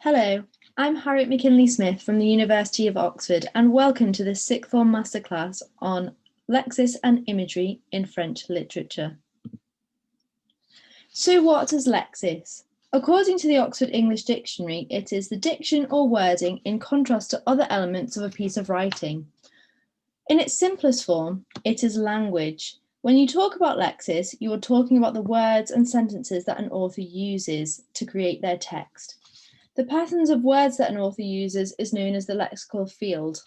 Hello, I'm Harriet McKinley-Smith from the University of Oxford and welcome to the sixth form masterclass on Lexis and Imagery in French literature. So what is Lexis? According to the Oxford English Dictionary, it is the diction or wording in contrast to other elements of a piece of writing. In its simplest form, it is language. When you talk about Lexis, you are talking about the words and sentences that an author uses to create their text. The patterns of words that an author uses is known as the lexical field.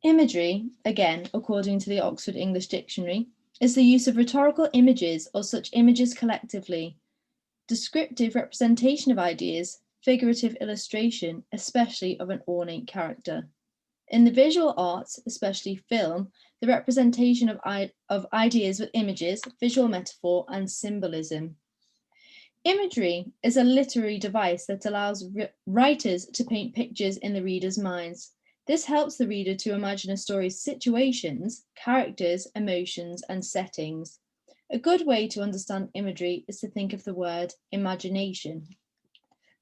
Imagery, again, according to the Oxford English Dictionary, is the use of rhetorical images or such images collectively, descriptive representation of ideas, figurative illustration, especially of an ornate character. In the visual arts, especially film, the representation of ideas with images, visual metaphor, and symbolism. Imagery is a literary device that allows writers to paint pictures in the reader's minds. This helps the reader to imagine a story's situations, characters, emotions, and settings. A good way to understand imagery is to think of the word imagination.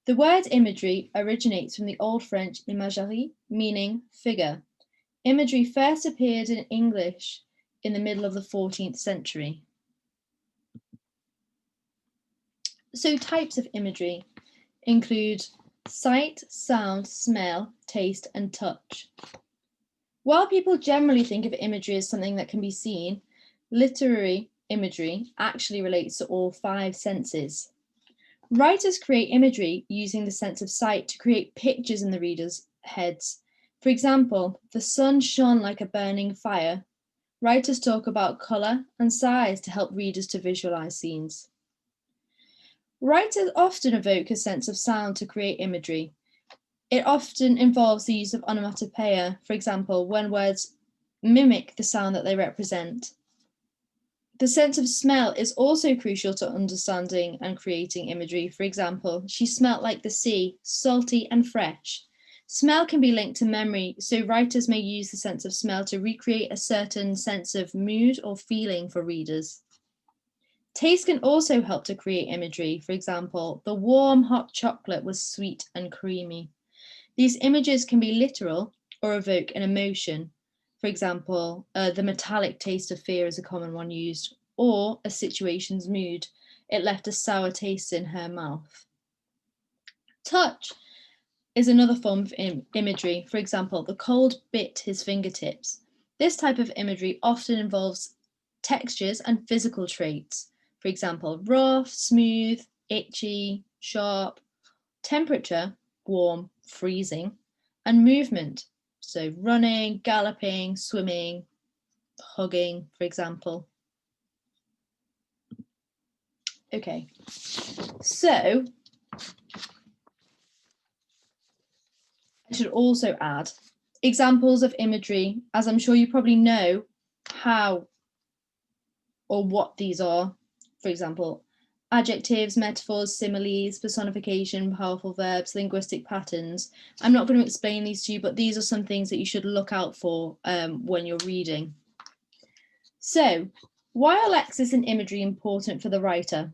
The word imagery originates from the Old French imagerie, meaning figure. Imagery first appeared in English in the middle of the 14th century. So types of imagery include sight, sound, smell, taste, and touch. While people generally think of imagery as something that can be seen, literary imagery actually relates to all five senses. Writers create imagery using the sense of sight to create pictures in the reader's heads. For example, the sun shone like a burning fire. Writers talk about colour and size to help readers to visualize scenes. Writers often evoke a sense of sound to create imagery. It often involves the use of onomatopoeia, for example, when words mimic the sound that they represent. The sense of smell is also crucial to understanding and creating imagery. For example, she smelt like the sea, salty and fresh. Smell can be linked to memory, so writers may use the sense of smell to recreate a certain sense of mood or feeling for readers. Taste can also help to create imagery. For example, the warm hot chocolate was sweet and creamy. These images can be literal or evoke an emotion. For example, the metallic taste of fear is a common one used, or a situation's mood. It left a sour taste in her mouth. Touch is another form of imagery. For example, the cold bit his fingertips. This type of imagery often involves textures and physical traits. For example, rough, smooth, itchy, sharp, temperature, warm, freezing, and movement. So running, galloping, swimming, hugging, for example. Okay, so I should also add examples of imagery, as I'm sure you probably know how or what these are. For example, adjectives, metaphors, similes, personification, powerful verbs, linguistic patterns. I'm not going to explain these to you, but these are some things that you should look out for when you're reading. So, why are Lexis and imagery important for the writer?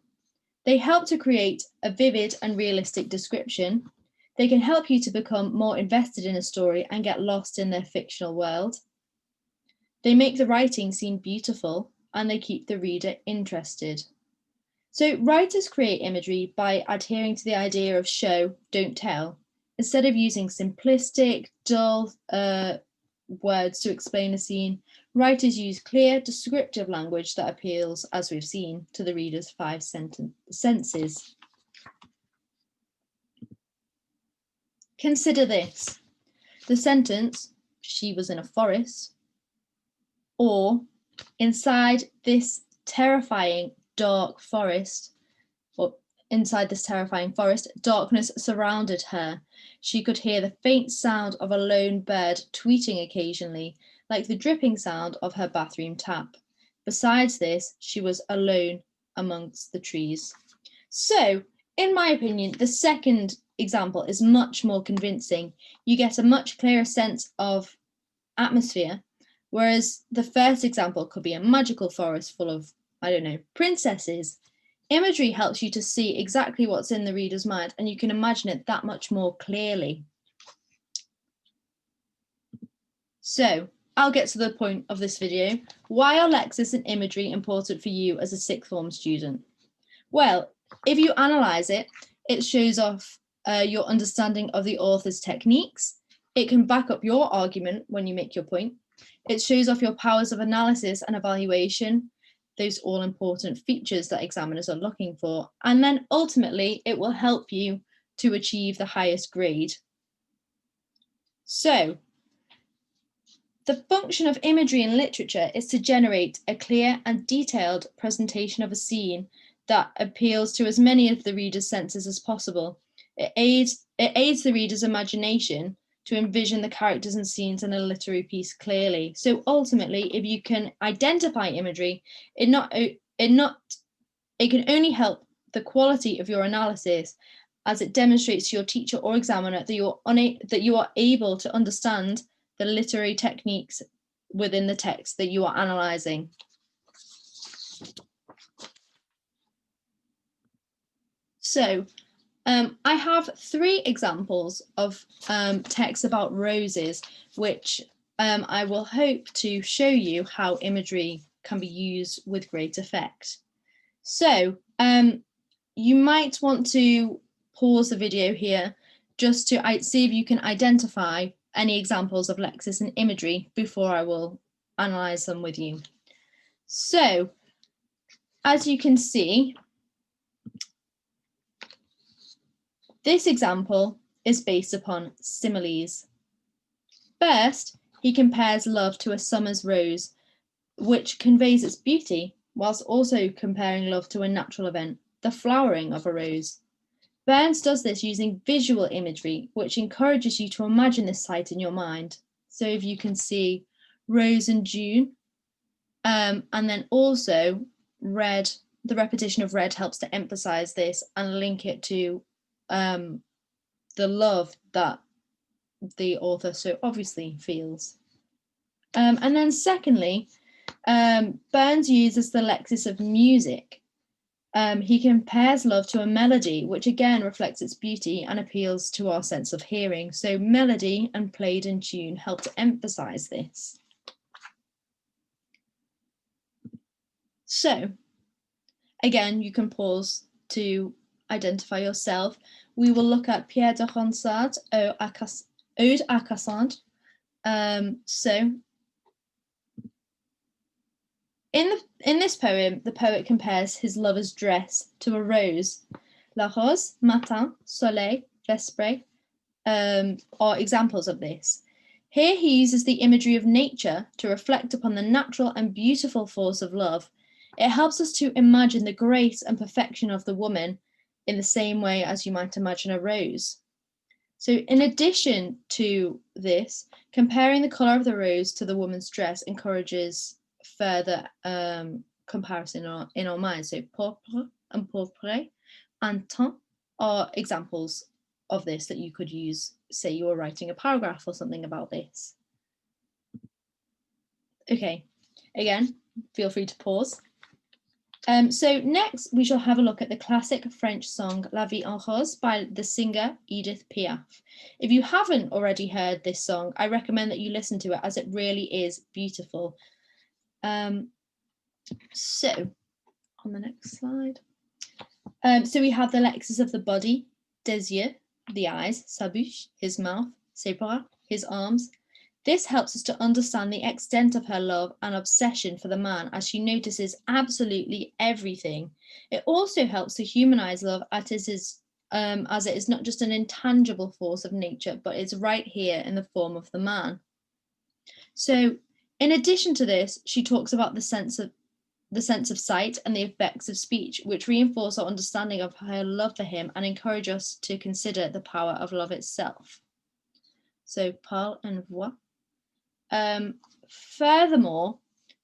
They help to create a vivid and realistic description. They can help you to become more invested in a story and get lost in their fictional world. They make the writing seem beautiful and they keep the reader interested. So writers create imagery by adhering to the idea of show, don't tell. Instead of using simplistic, dull words to explain a scene, writers use clear, descriptive language that appeals, as we've seen, to the reader's five senses. Consider this. The sentence, she was in a forest, or inside this terrifying dark forest, or inside this terrifying forest, darkness surrounded her. She could hear the faint sound of a lone bird tweeting occasionally, like the dripping sound of her bathroom tap. Besides this, she was alone amongst the trees. So, in my opinion, the second example is much more convincing. You get a much clearer sense of atmosphere, whereas the first example could be a magical forest full of, I don't know, princesses. Imagery helps you to see exactly what's in the reader's mind, and you can imagine it that much more clearly. So I'll get to the point of this video. Why are Lexis and Imagery important for you as a sixth form student? Well, if you analyse it, it shows off your understanding of the author's techniques. It can back up your argument when you make your point. It shows off your powers of analysis and evaluation, those all important features that examiners are looking for. And then ultimately, it will help you to achieve the highest grade. So, the function of imagery in literature is to generate a clear and detailed presentation of a scene that appeals to as many of the reader's senses as possible. It aids the reader's imagination to envision the characters and scenes in a literary piece clearly. So ultimately, if you can identify imagery, it can only help the quality of your analysis, as it demonstrates to your teacher or examiner that you are able to understand the literary techniques within the text that you are analysing. So I have 3 examples of texts about roses, which I will hope to show you how imagery can be used with great effect. So you might want to pause the video here just to see if you can identify any examples of Lexis and Imagery before I will analyse them with you. So, as you can see, this example is based upon similes. First, he compares love to a summer's rose, which conveys its beauty, whilst also comparing love to a natural event, the flowering of a rose. Burns does this using visual imagery, which encourages you to imagine this sight in your mind. So if you can see rose and June, and then also red, the repetition of red helps to emphasize this and link it to the love that the author so obviously feels. And then secondly, Burns uses the lexis of music. He compares love to a melody, which again reflects its beauty and appeals to our sense of hearing. So melody and played in tune help to emphasize this. So again, you can pause to identify yourself. We will look at Pierre de Ronsard's Ode à Cassandre. So in this poem, the poet compares his lover's dress to a rose. La rose, matin, soleil, vespre are examples of this. Here he uses the imagery of nature to reflect upon the natural and beautiful force of love. It helps us to imagine the grace and perfection of the woman in the same way as you might imagine a rose. So in addition to this, comparing the colour of the rose to the woman's dress encourages further comparison in our minds. So pourpre and pourpre and teint are examples of this that you could use, say you were writing a paragraph or something about this. Okay, again, feel free to pause. So next we shall have a look at the classic French song La Vie en Rose by the singer Edith Piaf. If you haven't already heard this song, I recommend that you listen to it, as it really is beautiful. So on the next slide. So we have the lexis of the body, des yeux, the eyes, sa bouche, his mouth, ses bras, his arms. This helps us to understand the extent of her love and obsession for the man, as she notices absolutely everything. It also helps to humanize love as it is not just an intangible force of nature, but it's right here in the form of the man. So in addition to this, she talks about the sense of sight and the effects of speech, which reinforce our understanding of her love for him and encourage us to consider the power of love itself. So parle and voix. Furthermore,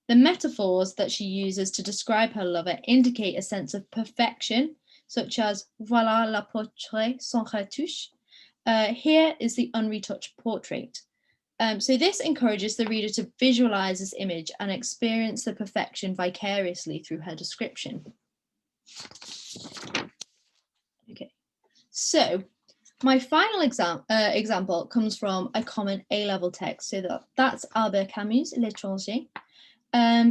the metaphors that she uses to describe her lover indicate a sense of perfection, such as voilà la portrait sans retouche. Here is the unretouched portrait. So this encourages the reader to visualize this image and experience the perfection vicariously through her description. Okay, so my final example comes from a common A-level text. So that's Albert Camus' L'Étranger.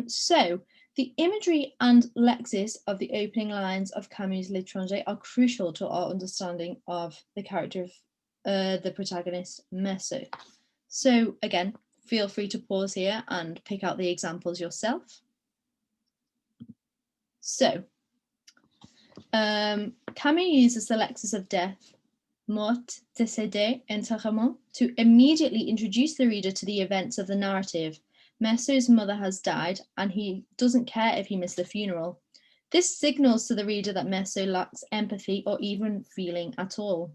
So the imagery and lexis of the opening lines of Camus' L'Étranger are crucial to our understanding of the character of the protagonist, Meursault. So again, feel free to pause here and pick out the examples yourself. So Camus uses the lexis of death, mort, décédé, enterrement, to immediately introduce the reader to the events of the narrative. Meursault's mother has died, and he doesn't care if he missed the funeral. This signals to the reader that Meursault lacks empathy or even feeling at all.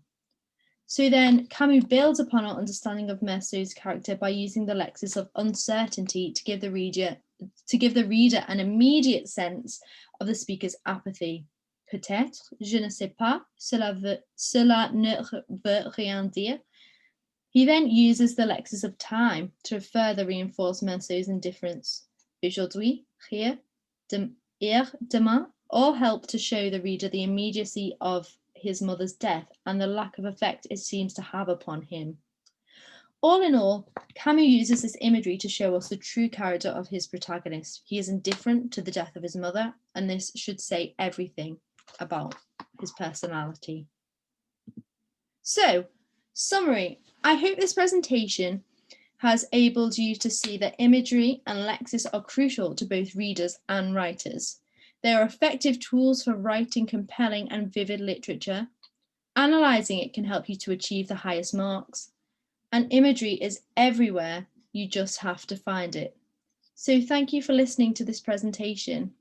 So then Camus builds upon our understanding of Meursault's character by using the lexis of uncertainty to give the reader an immediate sense of the speaker's apathy. Peut-être, je ne sais pas, cela ne veut rien dire. He then uses the lexis of time to further reinforce Meursault's indifference. Aujourd'hui, hier, demain, all help to show the reader the immediacy of his mother's death and the lack of effect it seems to have upon him. All in all, Camus uses this imagery to show us the true character of his protagonist. He is indifferent to the death of his mother, and this should say everything about his personality. So, summary. I hope this presentation has enabled you to see that imagery and lexis are crucial to both readers and writers. They are effective tools for writing compelling and vivid literature. Analysing it can help you to achieve the highest marks. And imagery is everywhere, you just have to find it. So thank you for listening to this presentation.